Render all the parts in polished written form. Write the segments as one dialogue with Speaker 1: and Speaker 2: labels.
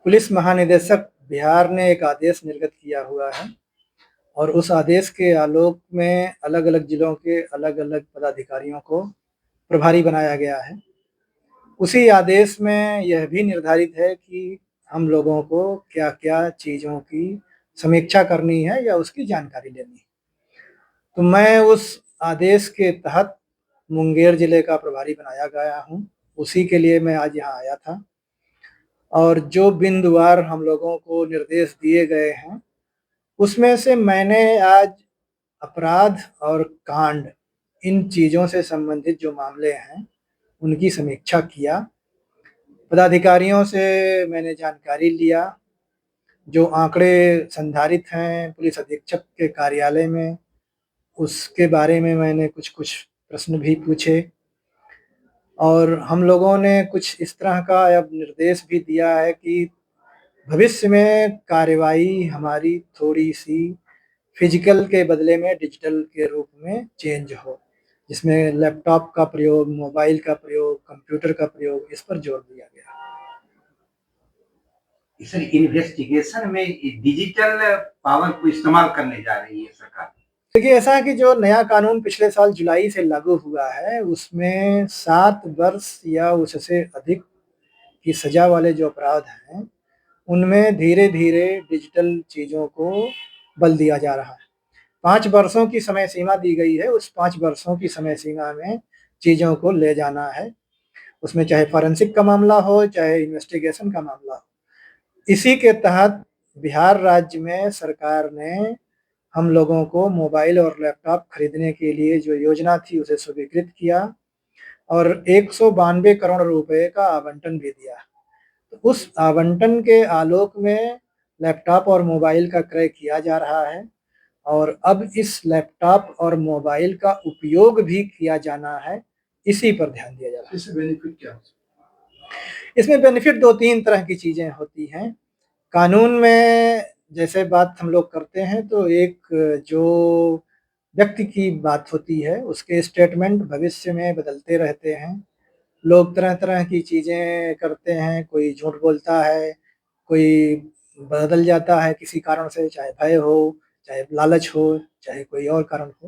Speaker 1: Police महानिदेशक बिहार ने एक आदेश निर्गत किया हुआ है और उस आदेश के आलोक में अलग-अलग जिलों के अलग-अलग पदाधिकारियों को प्रभारी बनाया गया है। उसी आदेश में यह भी निर्धारित है कि हम लोगों को क्या-क्या चीज़ों की समीक्षा करनी है या उसकी जानकारी लेनी है। तो मैं उस आदेश के तहत मुंगेर जिले का प्रभारी बनाया गया हूँ। उसी के लिए मैं आज यहाँ आया था और जो बिंदुवार हम लोगों को निर्देश दिए गए हैं, उसमें से मैंने आज अपराध और कांड इन चीज़ों से संबंधित जो मामले हैं, उनकी समीक्षा किया। पदाधिकारियों से मैंने जानकारी लिया, जो आंकड़े संधारित हैं पुलिस अधीक्षक के कार्यालय में, उसके बारे में मैंने कुछ-कुछ प्रश्न भी पूछे और हम लोगों ने कुछ इस तरह का अब निर्देश भी दिया है कि भविष्य में कार्रवाई हमारी थोड़ी-सी फिजिकल के बदले में डिजिटल के रूप में चेंज हो, जिसमें लैपटॉप का प्रयोग, मोबाइल का प्रयोग, कंप्यूटर का प्रयोग, इस पर जोर दिया गया।
Speaker 2: सर, इन्वेस्टिगेशन में डिजिटल पावर को इस्तेमाल करने जा रही है सरकार।
Speaker 1: देखिए, ऐसा है कि जो नया कानून पिछले साल जुलाई से लागू हुआ है, उसमें 7 वर्ष या उससे अधिक की सज़ा वाले जो अपराध हैं, उनमें धीरे-धीरे डिजिटल चीज़ों को बल दिया जा रहा है। 5 वर्षों की समय सीमा दी गई है, उस 5 वर्षों की समय सीमा में चीज़ों को ले जाना है। उसमें चाहे फॉरेंसिक का मामला हो, चाहे इन्वेस्टिगेशन का मामला हो। इसी के तहत बिहार राज्य में सरकार ने हम लोगों को मोबाइल और लैपटॉप खरीदने के लिए जो योजना थी, उसे स्वीकृत किया और 192 करोड़ रुपए का आवंटन भी दिया। तो उस आवंटन के आलोक में लैपटॉप और मोबाइल का क्रय किया जा रहा है और अब इस लैपटॉप और मोबाइल का उपयोग भी किया जाना है, इसी पर ध्यान दिया जा रहा है।
Speaker 2: इससे बेनिफिट क्या हो?
Speaker 1: इसमें बेनिफिट 2-3 तरह की चीज़ें होती हैं। कानून में जैसे बात हम लोग करते हैं तो एक जो व्यक्ति की बात होती है, उसके स्टेटमेंट भविष्य में बदलते रहते हैं। लोग तरह-तरह की चीज़ें करते हैं, कोई झूठ बोलता है, कोई बदल जाता है किसी कारण से, चाहे भय हो, चाहे लालच हो, चाहे कोई और कारण हो।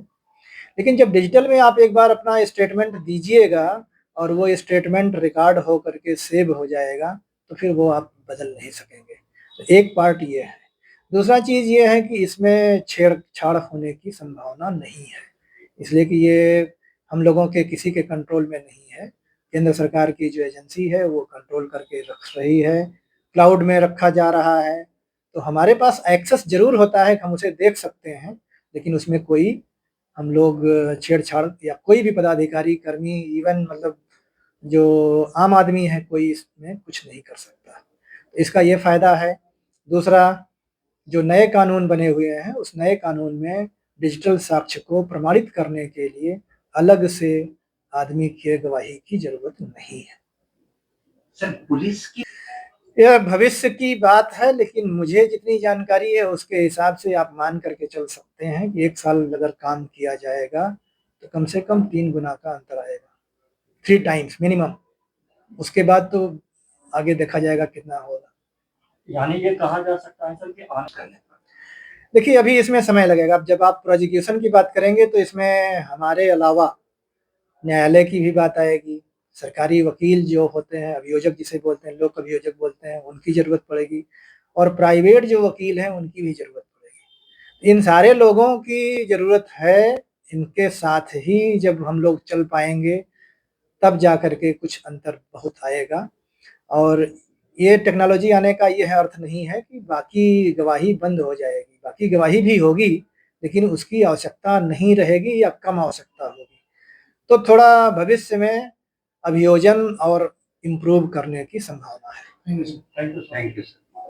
Speaker 1: लेकिन जब डिजिटल में आप एक बार अपना स्टेटमेंट दीजिएगा और वो स्टेटमेंट रिकॉर्ड हो करके सेव हो जाएगा, तो फिर वो आप बदल नहीं सकेंगे। तो एक पार्ट ये है। दूसरा चीज़ ये है कि इसमें छेड़छाड़ होने की संभावना नहीं है, इसलिए कि ये हम लोगों के किसी के कंट्रोल में नहीं है। केंद्र सरकार की जो एजेंसी है, वो कंट्रोल करके रख रही है, क्लाउड में रखा जा रहा है। तो हमारे पास एक्सेस ज़रूर होता है कि हम उसे देख सकते हैं, लेकिन उसमें कोई हम लोग छेड़छाड़ या कोई भी पदाधिकारी, कर्मी इवन मतलब जो आम आदमी है, कोई इसमें कुछ नहीं कर सकता। इसका ये फ़ायदा है। दूसरा, जो नए कानून बने हुए हैं, उस नए कानून में डिजिटल साक्ष्य को प्रमाणित करने के लिए अलग से आदमी की गवाही की ज़रूरत नहीं है।
Speaker 2: सर, पुलिस की
Speaker 1: यह भविष्य की बात है, लेकिन मुझे जितनी जानकारी है उसके हिसाब से आप मान करके चल सकते हैं कि 1 साल अगर काम किया जाएगा, तो कम से कम 3 गुना का अंतर आएगा, 3 टाइम्स मिनिमम। उसके बाद तो आगे देखा जाएगा कितना होगा।
Speaker 3: यानी ये कहा जा सकता है सर कि आने
Speaker 2: करने पर
Speaker 1: देखिए, अभी इसमें समय लगेगा। अब जब आप प्रोसिक्यूशन की बात करेंगे, तो इसमें हमारे अलावा न्यायालय की भी बात आएगी, सरकारी वकील जो होते हैं, अभियोजक जिसे बोलते हैं, लोक अभियोजक बोलते हैं, उनकी ज़रूरत पड़ेगी और प्राइवेट जो वकील हैं, उनकी भी ज़रूरत पड़ेगी। इन सारे लोगों की ज़रूरत है, इनके साथ ही जब हम लोग चल पाएँगे, तब जा कर के कुछ अंतर बहुत आएगा और ये टेक्नोलॉजी आने का ये अर्थ नहीं है कि बाकी गवाही बंद हो जाएगी, बाकी गवाही भी होगी, लेकिन उसकी आवश्यकता नहीं रहेगी या कम आवश्यकता होगी। तो थोड़ा भविष्य में अभियोजन और इम्प्रूव करने की संभावना है।
Speaker 2: Thank you sir.